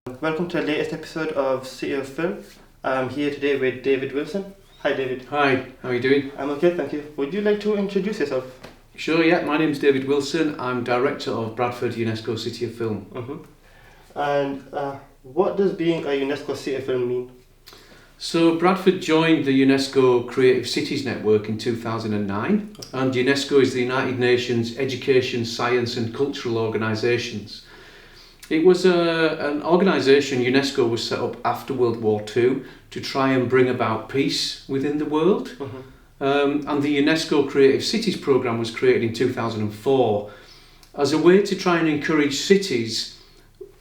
Welcome to the latest episode of City of Film. I'm here today with David Wilson. Hi, David. Hi, how are you doing? I'm okay, thank you. Would you like to introduce yourself? Sure, yeah. My name's David Wilson. I'm Director of Bradford UNESCO City of Film. And what does being a UNESCO City of Film mean? So Bradford joined the UNESCO Creative Cities Network in 2009, and UNESCO is the United Nations Education, Science and Cultural Organisations. It was an organisation, UNESCO was set up after World War II to try and bring about peace within the world. And the UNESCO Creative Cities programme was created in 2004 as a way to try and encourage cities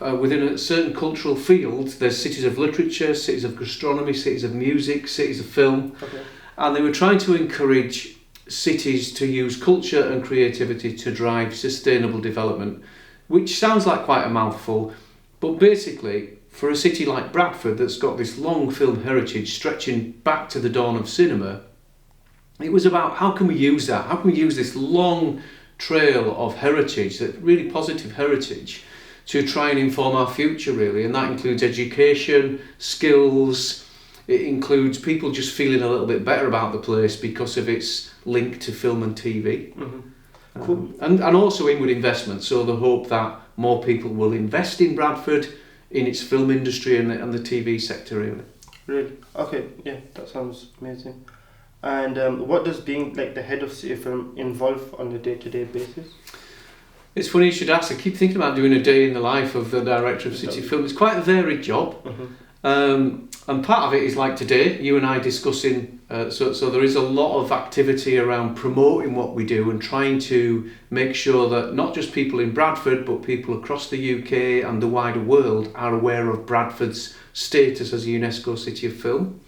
within a certain cultural field. There's cities of literature, cities of gastronomy, cities of music, cities of film. And they were trying to encourage cities to use culture and creativity to drive sustainable development, which sounds like quite a mouthful, but basically for a city like Bradford that's got this long film heritage stretching back to the dawn of cinema, it was about how can we use that? How can we use this long trail of heritage, that really positive heritage, to try and inform our future really? And that includes education, skills, it includes people just feeling a little bit better about the place because of its link to film and TV. Cool. And also inward investment, so the hope that more people will invest in Bradford, in its film industry and the TV sector really. Really? Okay, yeah, that sounds amazing. And what does being like the head of City of Film involve on a day-to-day basis? It's funny you should ask. I keep thinking about doing a day in the life of the director of City of Film. It's quite a varied job. And part of it is like today, you and I discussing, so there is a lot of activity around promoting what we do and trying to make sure that not just people in Bradford, but people across the UK and the wider world are aware of Bradford's status as a UNESCO City of Film.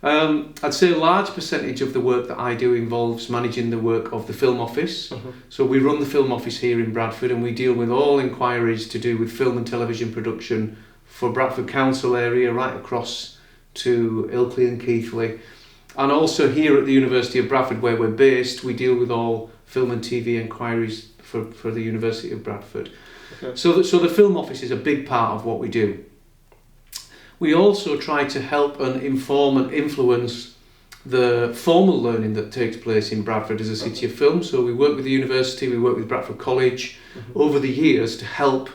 I'd say a large percentage of the work that I do involves managing the work of the film office. So we run the film office here in Bradford and we deal with all inquiries to do with film and television production for Bradford Council area right across to Ilkley and Keighley. And also here at the University of Bradford where we're based, we deal with all film and TV inquiries for the University of Bradford. So the film office is a big part of what we do. We also try to help and inform and influence the formal learning that takes place in Bradford as a city of film. So we work with the university, we work with Bradford College over the years to help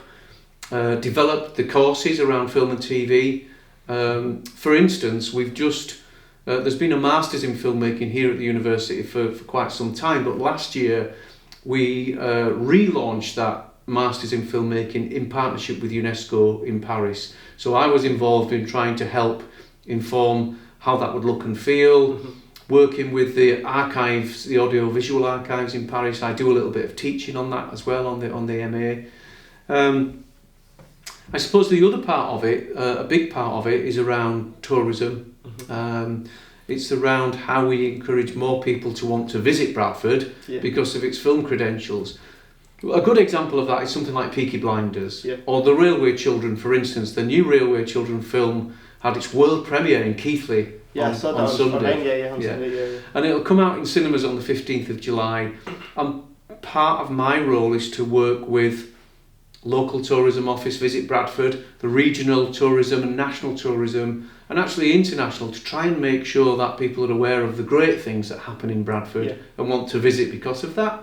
develop the courses around film and TV. For instance, we've just there's been a Masters in Filmmaking here at the university for quite some time, but last year we relaunched that Masters in Filmmaking in partnership with UNESCO in Paris. So I was involved in trying to help inform how that would look and feel, working with the archives, the audio-visual archives in Paris. I do a little bit of teaching on that as well on the MA. I suppose the other part of it, a big part of it, is around tourism. It's around how we encourage more people to want to visit Bradford because of its film credentials. A good example of that is something like Peaky Blinders or The Railway Children, for instance. The new Railway Children film had its world premiere in Keighley on Sunday. On Sunday. And it'll come out in cinemas on the 15th of July. And part of my role is to work with local tourism office, Visit Bradford, the regional tourism and national tourism, and actually international, to try and make sure that people are aware of the great things that happen in Bradford and want to visit because of that.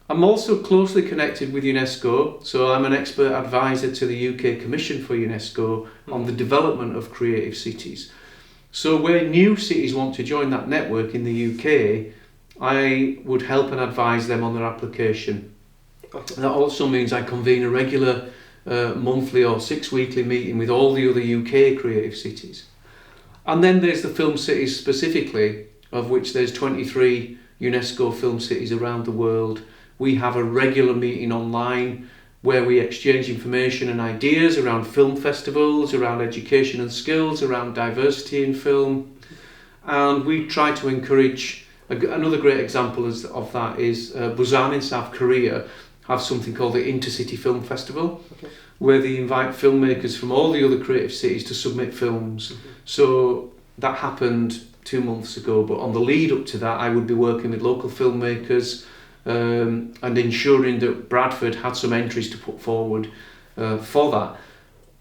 I'm also closely connected with UNESCO, so I'm an expert advisor to the UK Commission for UNESCO on the development of creative cities. So where new cities want to join that network in the UK, I would help and advise them on their application. That also means I convene a regular monthly or 6-weekly meeting with all the other UK creative cities. And then there's the film cities specifically, of which there's 23 UNESCO film cities around the world. We have a regular meeting online where we exchange information and ideas around film festivals, around education and skills, around diversity in film. And we try to encourage, another great example of that is Busan in South Korea have something called the Intercity Film Festival, where they invite filmmakers from all the other creative cities to submit films. So that happened 2 months ago, but on the lead up to that I would be working with local filmmakers and ensuring that Bradford had some entries to put forward for that.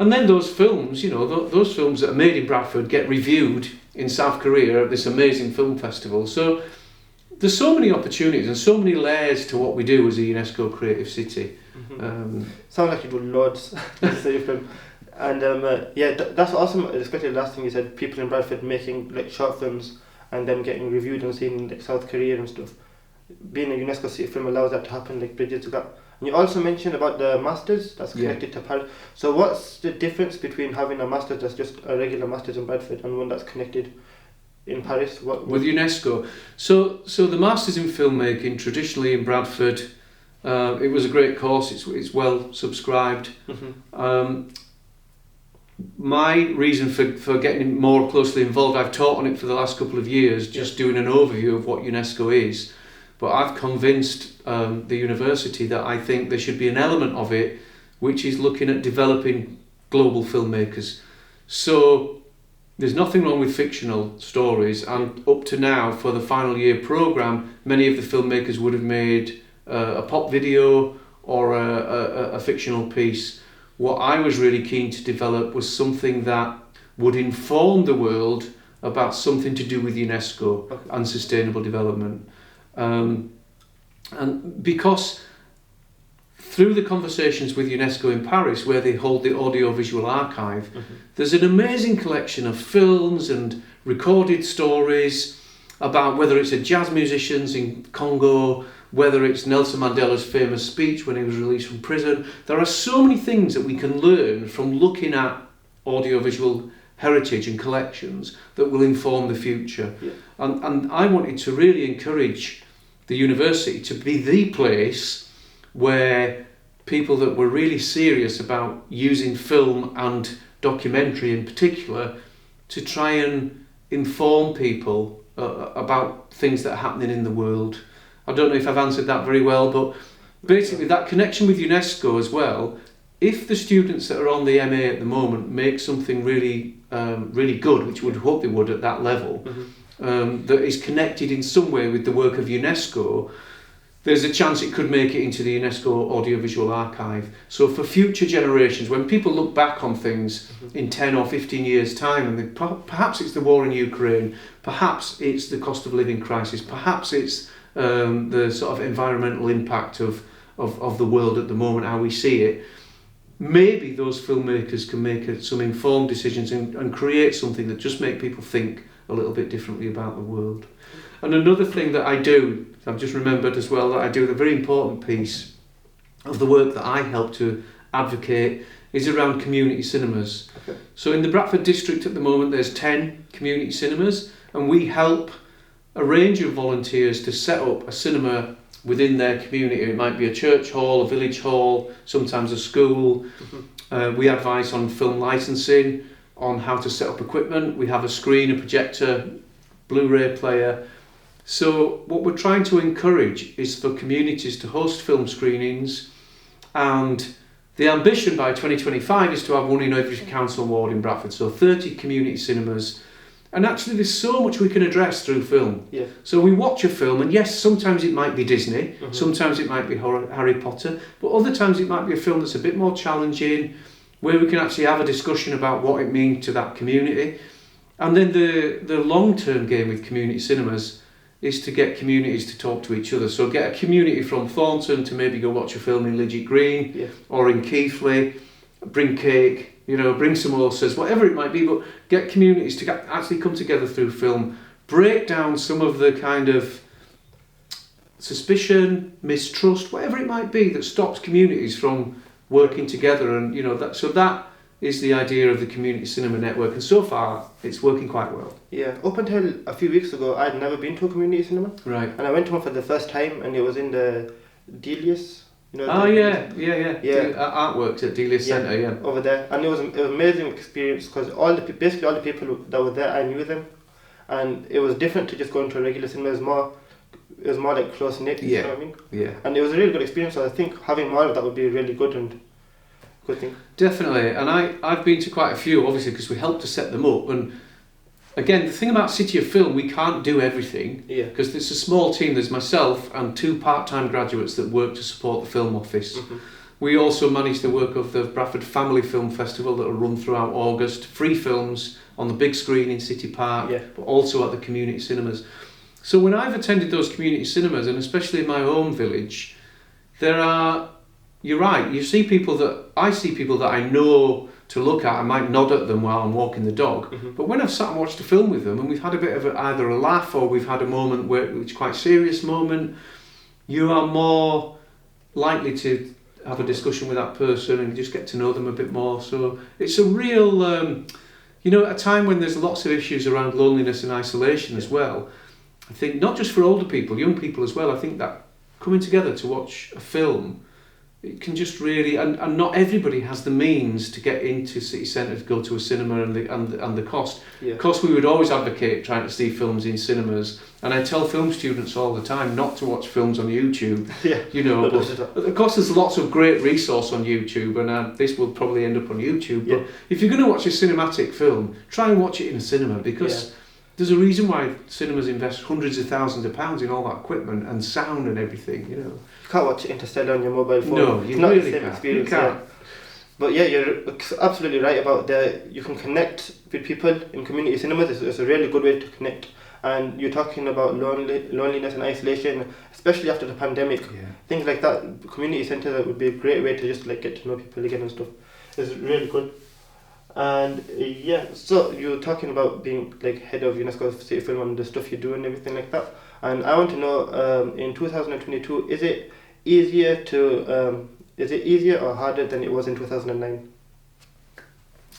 And then those films, those films that are made in Bradford get reviewed in South Korea at this amazing film festival. So there's so many opportunities and so many layers to what we do as a UNESCO Creative City. Sounds like you do loads. And that's awesome, especially the last thing you said, people in Bradford making like short films and then getting reviewed and seen in like South Korea and stuff. Being a UNESCO City film allows that to happen, like bridges the gap. And you also mentioned about the masters that's connected to Paris. So what's the difference between having a masters that's just a regular masters in Bradford and one that's connected in Paris? With UNESCO. So the masters in filmmaking traditionally in Bradford, it was a great course. It's well subscribed. My reason for getting more closely involved, I've taught on it for the last couple of years, just doing an overview of what UNESCO is. But I've convinced the university that I think there should be an element of it which is looking at developing global filmmakers. So there's nothing wrong with fictional stories, and up to now for the final year programme, many of the filmmakers would have made a pop video or a fictional piece. What I was really keen to develop was something that would inform the world about something to do with UNESCO and sustainable development. And because through the conversations with UNESCO in Paris, where they hold the audiovisual archive, there's an amazing collection of films and recorded stories about whether it's a jazz musicians in Congo, whether it's Nelson Mandela's famous speech when he was released from prison. There are so many things that we can learn from looking at audiovisual heritage and collections that will inform the future. And I wanted to really encourage the university to be the place where people that were really serious about using film and documentary in particular to try and inform people about things that are happening in the world. I don't know if I've answered that very well, but basically that connection with UNESCO as well, if the students that are on the MA at the moment make something really really good, which we would hope they would at that level, that is connected in some way with the work of UNESCO, there's a chance it could make it into the UNESCO Audiovisual Archive. So for future generations, when people look back on things in 10 or 15 years' time, and perhaps it's the war in Ukraine, perhaps it's the cost of living crisis, perhaps it's the sort of environmental impact of the world at the moment, how we see it, maybe those filmmakers can make some informed decisions and create something that just make people think a little bit differently about the world. And another thing that I do, I've just remembered as well, that I do, the very important piece of the work that I help to advocate is around community cinemas. So in the Bradford district at the moment there's 10 community cinemas, and we help a range of volunteers to set up a cinema within their community. It might be a church hall, a village hall, sometimes a school. We advise on film licensing, on how to set up equipment. We have a screen, a projector, Blu-ray player. So what we're trying to encourage is for communities to host film screenings, and the ambition by 2025 is to have one in every council ward in Bradford, so 30 community cinemas. And actually there's so much we can address through film. So we watch a film, and yes, sometimes it might be Disney, sometimes it might be Harry Potter, but other times it might be a film that's a bit more challenging, where we can actually have a discussion about what it means to that community. And then the long-term game with community cinemas is to get communities to talk to each other. So get a community from Thornton to maybe go watch a film in Lidget Green or in Keighley, bring cake, bring samosas, whatever it might be, but get communities to actually come together through film, break down some of the kind of suspicion, mistrust, whatever it might be that stops communities from working together. And that is the idea of the Community Cinema Network, and so far it's working quite well. Up until a few weeks ago I'd never been to a community cinema. Right. And I went to one for the first time, and it was in the Delius. The artworks at Delius Centre, over there, and it was an amazing experience because basically all the people that were there, I knew them, and it was different to just going to a regular cinema. It was more like close knit. You know what I mean? Yeah. And it was a really good experience. So I think having more of that would be really good and good thing. Definitely, and I've been to quite a few, obviously, because we helped to set them up. And again, the thing about City of Film, we can't do everything because it's a small team. There's myself and 2 part-time graduates that work to support the film office. We also manage the work of the Bradford Family Film Festival that will run throughout August. Free films on the big screen in City Park, but also at the community cinemas. So when I've attended those community cinemas, and especially in my home village, you're right, I see people that I know to look at. I might nod at them while I'm walking the dog, but when I've sat and watched a film with them and we've had a bit of either a laugh or we've had a moment where it's quite a serious moment, you are more likely to have a discussion with that person and just get to know them a bit more. So it's a real, at a time when there's lots of issues around loneliness and isolation as well, I think not just for older people, young people as well, I think that coming together to watch a film, it can just really, and not everybody has the means to get into city centre to go to a cinema and the cost. Of course, we would always advocate trying to see films in cinemas, and I tell film students all the time not to watch films on YouTube. But of course there's lots of great resource on YouTube, and this will probably end up on YouTube. But if you're going to watch a cinematic film, try and watch it in a cinema, because there's a reason why cinemas invest hundreds of thousands of pounds in all that equipment and sound and everything. You can't watch Interstellar on your mobile phone. No, you not really the same can't. experience. You can't. But you're absolutely right about you can connect with people in community cinemas. It's a really good way to connect. And you're talking about loneliness and isolation, especially after the pandemic. Things like that, community centres would be a great way to just get to know people again and stuff. It's really good. And so you're talking about being head of UNESCO City Film and the stuff you do and everything like that. And I want to know, in 2022, is it easier or harder than it was in 2009?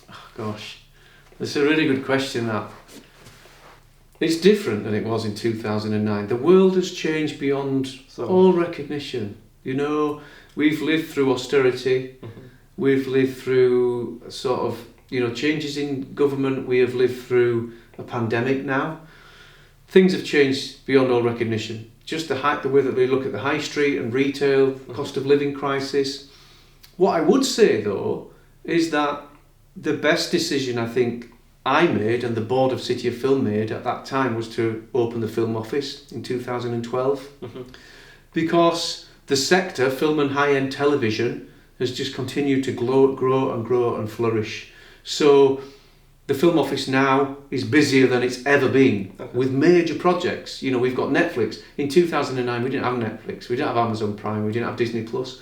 Oh, gosh, that's a really good question. That it's different than it was in 2009. The world has changed beyond all recognition. We've lived through austerity. We've lived through sort of changes in government. We have lived through a pandemic now. Things have changed beyond all recognition. Just the way that we look at the high street and retail, cost of living crisis. What I would say though is that the best decision I think I made and the board of City of Film made at that time was to open the film office in 2012, because the sector, film and high-end television, has just continued to grow and flourish. So the film office now is busier than it's ever been with major projects. We've got Netflix. In 2009, we didn't have Netflix, we didn't have Amazon Prime, we didn't have Disney Plus.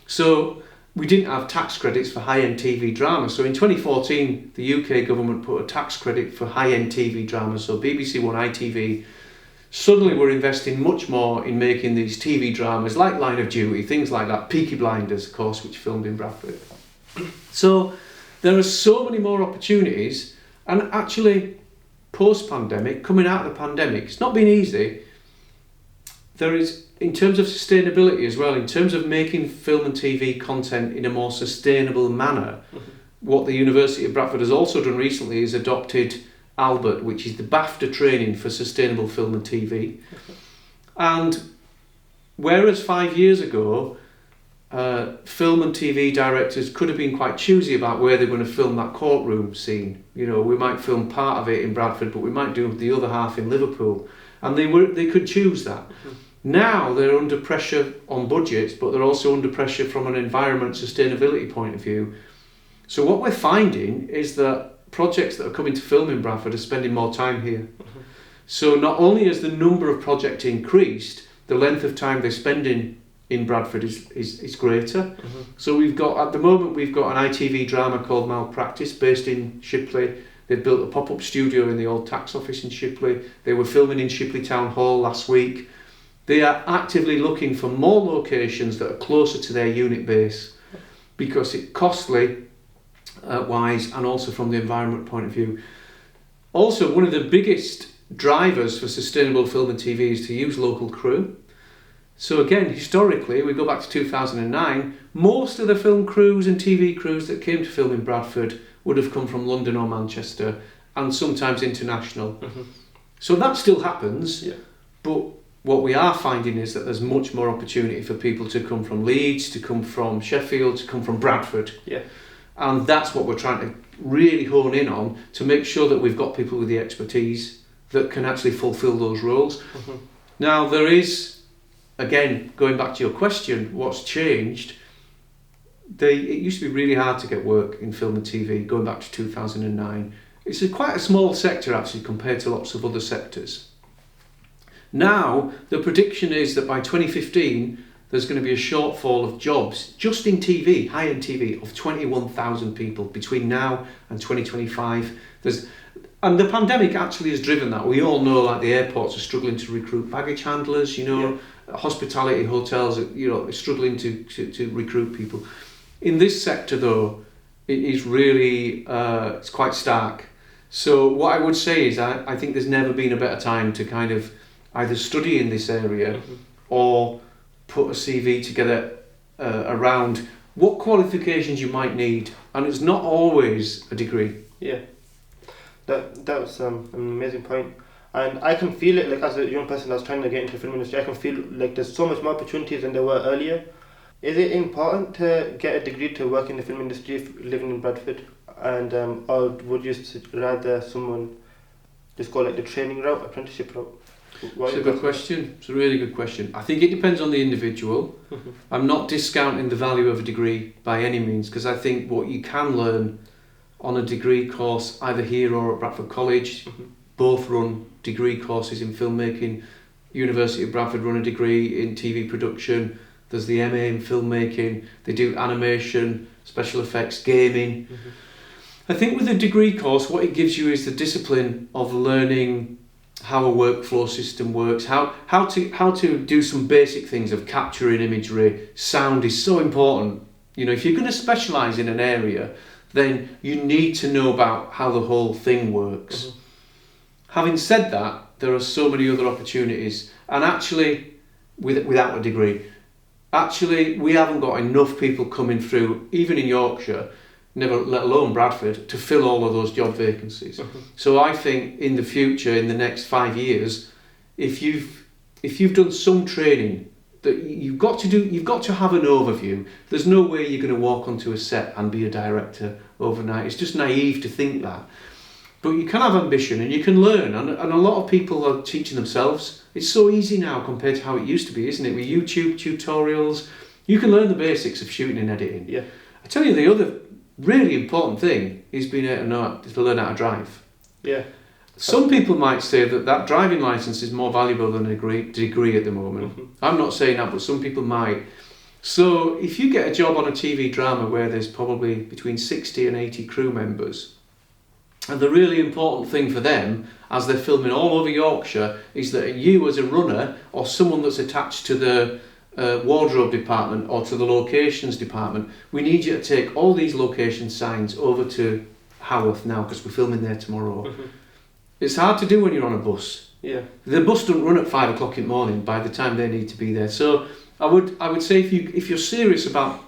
So we didn't have tax credits for high-end TV dramas. So in 2014, the UK government put a tax credit for high-end TV dramas. So BBC One, ITV, suddenly we're investing much more in making these TV dramas like Line of Duty, things like that, Peaky Blinders, of course, which filmed in Bradford. So there are so many more opportunities, and actually post-pandemic, coming out of the pandemic, it's not been easy. There is, in terms of sustainability as well, in terms of making film and TV content in a more sustainable manner, what the University of Bradford has also done recently is adopted Albert, which is the BAFTA training for sustainable film and TV. And whereas 5 years ago, film and TV directors could have been quite choosy about where they're going to film that courtroom scene. We might film part of it in Bradford, but we might do the other half in Liverpool. And they could choose that. Now they're under pressure on budgets, but they're also under pressure from an environment sustainability point of view. So what we're finding is that projects that are coming to film in Bradford are spending more time here. So not only has the number of projects increased, the length of time they're spending in Bradford is greater. So at the moment we've got an ITV drama called Malpractice based in Shipley. They've built a pop-up studio in the old tax office in Shipley. They were filming in Shipley Town Hall last week. They are actively looking for more locations that are closer to their unit base, because it's costly wise and also from the environment point of view. Also, one of the biggest drivers for sustainable film and TV is to use local crew. So again, historically, we go back to 2009, most of the film crews and TV crews that came to film in Bradford would have come from London or Manchester, and sometimes international. So that still happens, but what we are finding is that there's much more opportunity for people to come from Leeds, to come from Sheffield, to come from Bradford. And that's what we're trying to really hone in on, to make sure that we've got people with the expertise that can actually fulfil those roles. Now there is, again, going back to your question, what's changed? it used to be really hard to get work in film and TV, going back to 2009. It's quite a small sector actually compared to lots of other sectors. Now, the prediction is that by 2015, there's going to be a shortfall of jobs just in TV, high-end TV, of 21,000 people between now and 2025. And the pandemic actually has driven that. We all know, like, the airports are struggling to recruit baggage handlers, hospitality hotels are struggling to recruit people. In this sector, though, it is really it's quite stark. So what I would say is I think there's never been a better time to kind of either study in this area or put a CV together around what qualifications you might need, and it's not always a degree. Yeah, that's an amazing point, and I can feel it, like, as a young person that's trying to get into the film industry. I can feel like there's so much more opportunities than there were earlier. Is it important to get a degree to work in the film industry if living in Bradford, and or would you rather someone just go like the training route, apprenticeship route? It's a good question. It's a really good question. I think it depends on the individual. I'm not discounting the value of a degree by any means, because I think what you can learn on a degree course, either here or at Bradford College, both run degree courses in filmmaking. University of Bradford run a degree in TV production. There's the MA in filmmaking. They do animation, special effects, gaming. I think with a degree course, what it gives you is the discipline of learning how a workflow system works, how to do some basic things of capturing imagery. Sound is so important. If you're going to specialise in an area, then you need to know about how the whole thing works. Having said that, there are so many other opportunities, and actually, without a degree, we haven't got enough people coming through, even in Yorkshire, never let alone Bradford, to fill all of those job vacancies. So I think in the future, in the next 5 years, if you've done some training, that you've got to have an overview. There's no way you're going to walk onto a set and be a director overnight. It's just naive to think that. But you can have ambition and you can learn, and a lot of people are teaching themselves. It's so easy now compared to how it used to be, isn't it? With YouTube tutorials, you can learn the basics of shooting and editing. Yeah. I tell you, the other really important thing is being able to learn how to drive. Yeah. Some people might say that driving licence is more valuable than a degree at the moment. I'm not saying that, but some people might. So if you get a job on a TV drama where there's probably between 60 and 80 crew members, and the really important thing for them, as they're filming all over Yorkshire, is that you as a runner or someone that's attached to the wardrobe department or to the locations department, we need you to take all these location signs over to Haworth now, because we're filming there tomorrow. It's hard to do when you're on a bus. Yeah. The bus doesn't run at 5 o'clock in the morning by the time they need to be there. So I would say if you're serious about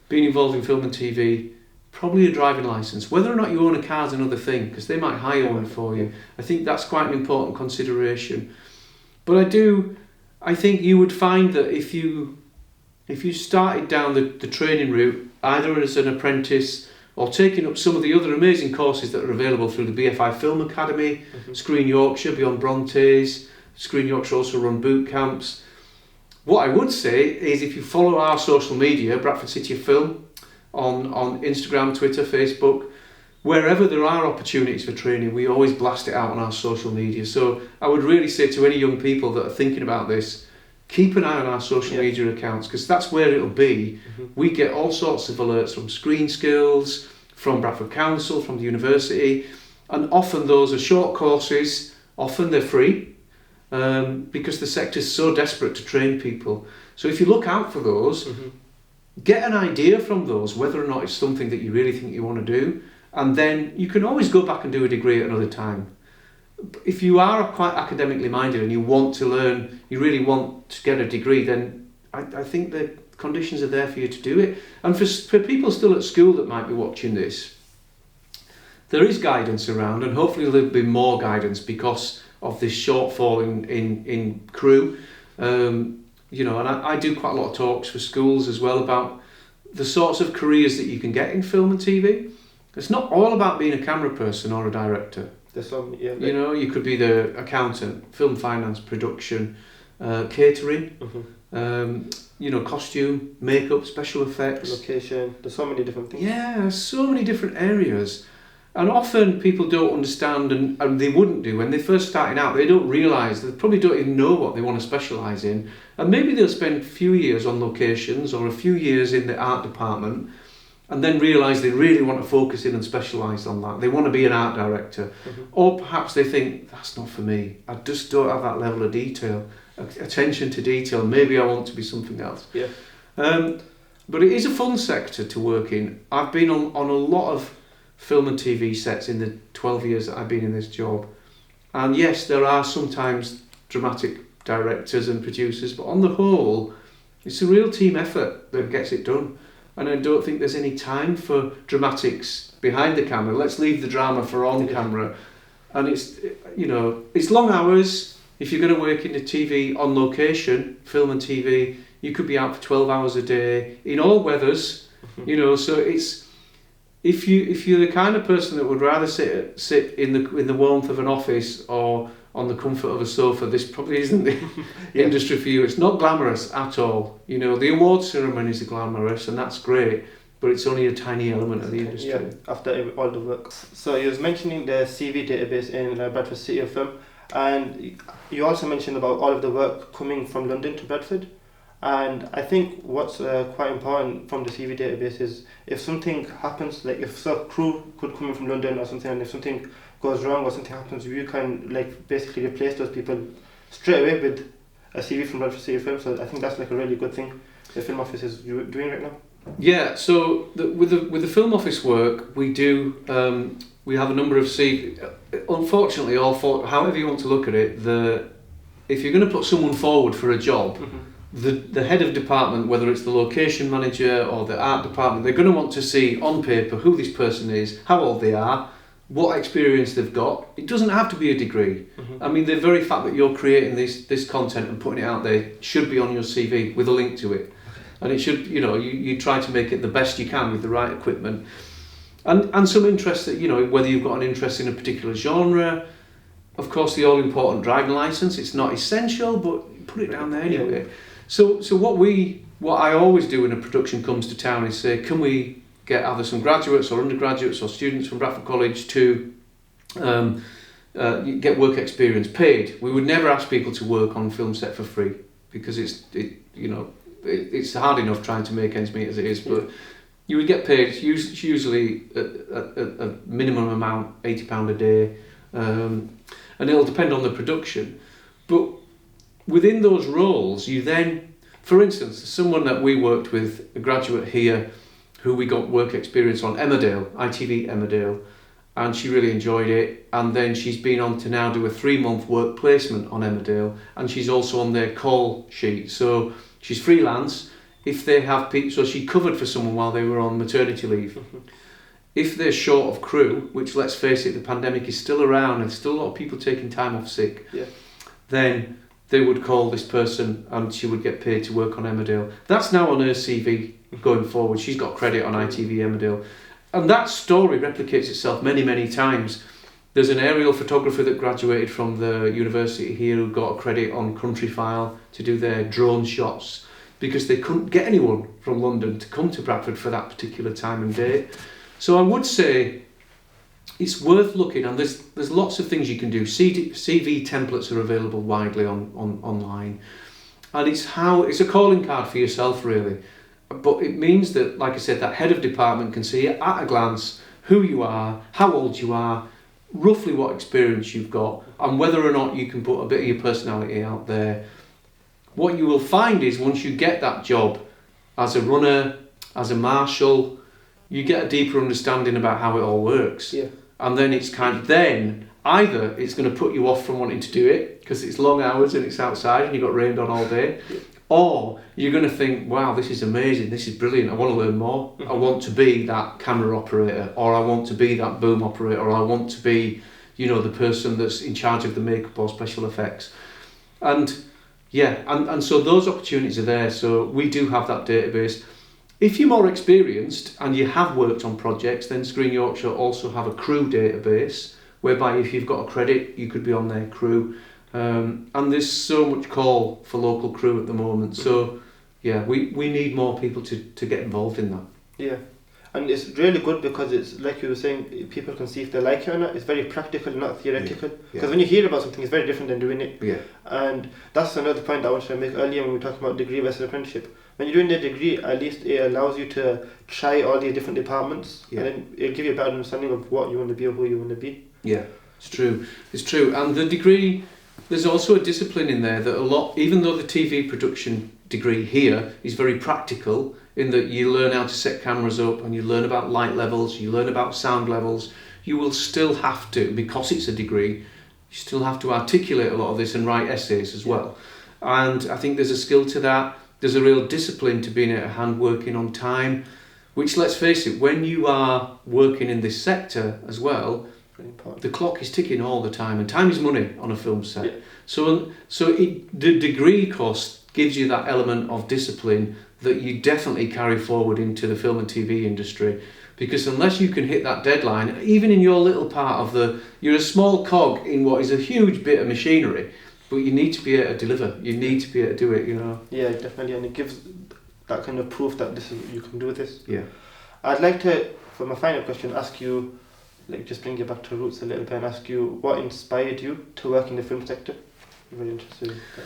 being involved in film and TV, probably a driving licence. Whether or not you own a car is another thing, because they might hire one for you. I think that's quite an important consideration. But I think you would find that if you started down the training route, either as an apprentice or taking up some of the other amazing courses that are available through the BFI Film Academy, Screen Yorkshire, Beyond Brontes, Screen Yorkshire also run boot camps. What I would say is, if you follow our social media, Bradford City of Film, on Instagram, Twitter, Facebook, wherever there are opportunities for training, we always blast it out on our social media. So I would really say to any young people that are thinking about this, keep an eye on our social media accounts, because that's where it'll be. We get all sorts of alerts from Screen Skills, from Bradford Council, from the university, and often those are short courses, often they're free, because the sector's so desperate to train people. So if you look out for those, get an idea from those whether or not it's something that you really think you want to do, and then you can always go back and do a degree at another time. If you are quite academically minded and you want to learn, you really want to get a degree, then I think the conditions are there for you to do it. And for people still at school that might be watching this, there is guidance around, and hopefully there'll be more guidance because of this shortfall in crew. And I do quite a lot of talks for schools as well about the sorts of careers that you can get in film and TV. It's not all about being a camera person or a director. There's some, yeah. You could be the accountant, film finance, production, catering. costume, makeup, special effects. Location, there's so many different things. Yeah, so many different areas. And often people don't understand, and they wouldn't do when they're first starting out. They don't realise, they probably don't even know what they want to specialise in. And maybe they'll spend a few years on locations or a few years in the art department and then realise they really want to focus in and specialise on that. They want to be an art director. Mm-hmm. Or perhaps they think, that's not for me. I just don't have that level of detail, attention to detail. Maybe I want to be something else. Yeah. But it is a fun sector to work in. I've been on a lot of film and TV sets in the 12 years that I've been in this job. And yes, there are sometimes dramatic directors and producers, but on the whole, it's a real team effort that gets it done. And I don't think there's any time for dramatics behind the camera. Let's leave the drama for on camera. And it's long hours. If you're going to work in the TV on location, film and TV, you could be out for 12 hours a day in all weathers, so it's, if you're the kind of person that would rather sit in the warmth of an office or on the comfort of a sofa, this probably isn't the industry for you. It's not glamorous at all. The award ceremonies are glamorous, and that's great, but it's only a tiny element of the industry. Yeah, after all the work. So you was mentioning the CV database in Bradford City of Film, and you also mentioned about all of the work coming from London to Bradford. And I think what's quite important from the CV database is if something happens, like if a crew could come in from London or something, and if something goes wrong or something happens, you can basically replace those people straight away with a CV from Bradford City Film. So I think that's a really good thing the film office is doing right now. Yeah, so with the film office work, we do we have a number of CV. Unfortunately, however you want to look at it, if you're going to put someone forward for a job. Mm-hmm. The head of department, whether it's the location manager or the art department, they're going to want to see on paper who this person is, how old they are, what experience they've got. It doesn't have to be a degree. Mm-hmm. I mean, the very fact that you're creating this content and putting it out there should be on your CV with a link to it. And it should, you try to make it the best you can with the right equipment. And some interest that, whether you've got an interest in a particular genre. Of course, the all-important driving licence, it's not essential, but put it down there anyway. Yeah. So what I always do when a production comes to town is say, can we get either some graduates or undergraduates or students from Bradford College to get work experience paid. We would never ask people to work on film set for free because it's hard enough trying to make ends meet as it is, but you would get paid. It's usually a minimum amount, £80 a day, and it'll depend on the production. But within those roles, you then, for instance, someone that we worked with, a graduate here, who we got work experience on Emmerdale, ITV Emmerdale, and she really enjoyed it. And then she's been on to now do a 3-month work placement on Emmerdale, and she's also on their call sheet. So she's freelance. If they have people, so she covered for someone while they were on maternity leave. If they're short of crew, which let's face it, the pandemic is still around and still a lot of people taking time off sick, then they would call this person and she would get paid to work on Emmerdale. That's now on her CV going forward. She's got credit on ITV Emmerdale. And that story replicates itself many, many times. There's an aerial photographer that graduated from the university here who got a credit on Countryfile to do their drone shots because they couldn't get anyone from London to come to Bradford for that particular time and date. So I would say it's worth looking, and there's lots of things you can do. CV templates are available widely online, and it's a calling card for yourself really. But it means that, like I said, that head of department can see at a glance who you are, how old you are, roughly what experience you've got, and whether or not you can put a bit of your personality out there. What you will find is once you get that job as a runner, as a marshal, you get a deeper understanding about how it all works. Yeah. And then it's either it's going to put you off from wanting to do it because it's long hours and it's outside and you got rained on all day, or you're going to think, wow, this is amazing, this is brilliant, I want to learn more. I want to be that camera operator, or I want to be that boom operator, or I want to be, the person that's in charge of the makeup or special effects. And so those opportunities are there. So we do have that database. If you're more experienced and you have worked on projects, then Screen Yorkshire also have a crew database, whereby if you've got a credit, you could be on their crew. And there's so much call for local crew at the moment. So, yeah, we need more people to get involved in that. Yeah. And it's really good because it's like you were saying, people can see if they like it or not. It's very practical, not theoretical. Because when you hear about something, it's very different than doing it. Yeah. And that's another point I wanted to make earlier when we were talking about degree versus apprenticeship. When you're doing the degree, at least it allows you to try all these different departments, and then it'll give you a better understanding of what you want to be or who you want to be. Yeah, it's true. It's true. And the degree, there's also a discipline in there that even though the TV production degree here is very practical, in that you learn how to set cameras up and you learn about light levels, you learn about sound levels, you will still have to, because it's a degree, you still have to articulate a lot of this and write essays as well. And I think there's a skill to that. There's a real discipline to being at hand working on time, which, let's face it, when you are working in this sector as well, the clock is ticking all the time, and time is money on a film set. Yeah. So the degree course gives you that element of discipline that you definitely carry forward into the film and TV industry, because unless you can hit that deadline, even in your little part of you're a small cog in what is a huge bit of machinery, but you need to be able to deliver. You need to be able to do it, you know. Yeah, definitely, and it gives that kind of proof that you can do this. Yeah. I'd like to, for my final question, ask you, just bring you back to roots a little bit and ask you what inspired you to work in the film sector. I'm very interested in that.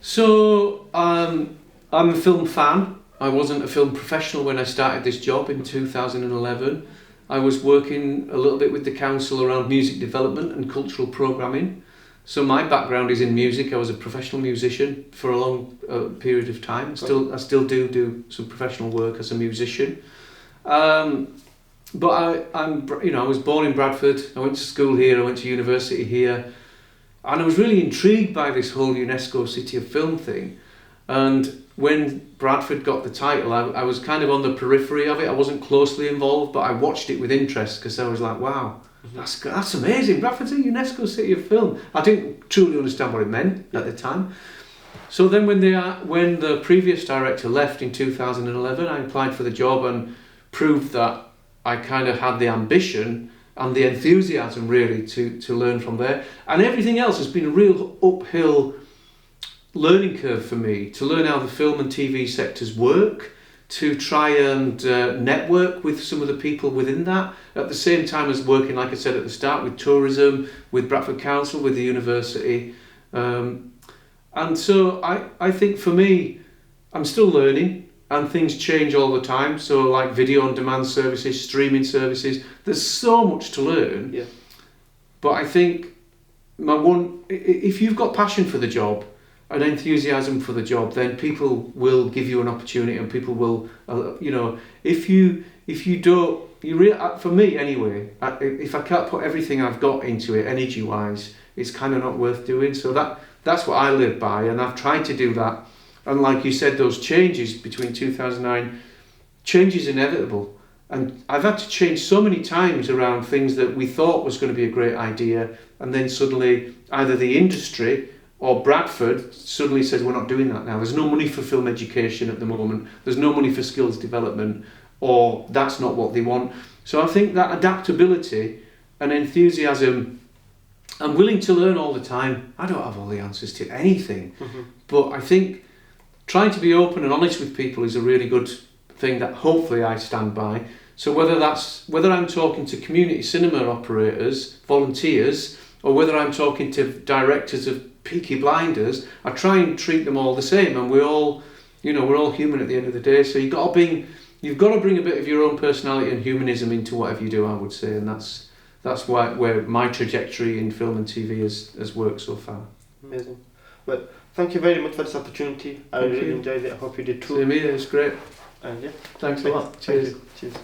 So, I'm a film fan. I wasn't a film professional when I started this job in 2011. I was working a little bit with the council around music development and cultural programming. So my background is in music. I was a professional musician for a long period of time. I still do some professional work as a musician. But I was born in Bradford. I went to school here. I went to university here, and I was really intrigued by this whole UNESCO City of Film thing. And when Bradford got the title, I was kind of on the periphery of it. I wasn't closely involved, but I watched it with interest because I was like, wow. That's amazing. Bradford's a UNESCO City of Film. I didn't truly understand what it meant at the time. So then when the previous director left in 2011, I applied for the job and proved that I kind of had the ambition and the enthusiasm really to learn from there. And everything else has been a real uphill learning curve for me, to learn how the film and TV sectors work, to try and network with some of the people within that, at the same time as working, like I said at the start, with tourism, with Bradford Council, with the university. And so I think for me, I'm still learning, and things change all the time. So like video on demand services, streaming services, there's so much to learn. Yeah. But I think if you've got passion for the job, an enthusiasm for the job, then people will give you an opportunity, and people will, if you don't, for me anyway, if I can't put everything I've got into it, energy-wise, it's kind of not worth doing. So that's what I live by, and I've tried to do that. And like you said, those changes between 2009, change is inevitable. And I've had to change so many times around things that we thought was going to be a great idea, and then suddenly either the industry or Bradford suddenly says, we're not doing that now. There's no money for film education at the moment. There's no money for skills development, or that's not what they want. So I think that adaptability and enthusiasm, I'm willing to learn all the time. I don't have all the answers to anything, but I think trying to be open and honest with people is a really good thing that hopefully I stand by. So whether I'm talking to community cinema operators, volunteers, or whether I'm talking to directors of Peaky Blinders, I try and treat them all the same, and we're all human at the end of the day. So you've got to bring a bit of your own personality and humanism into whatever you do, I would say, and that's where my trajectory in film and TV has worked so far. Amazing. Well, thank you very much for this opportunity. I really enjoyed it. I hope you did too. Same here, it's great. And yeah, thanks a lot. Cheers. Cheers.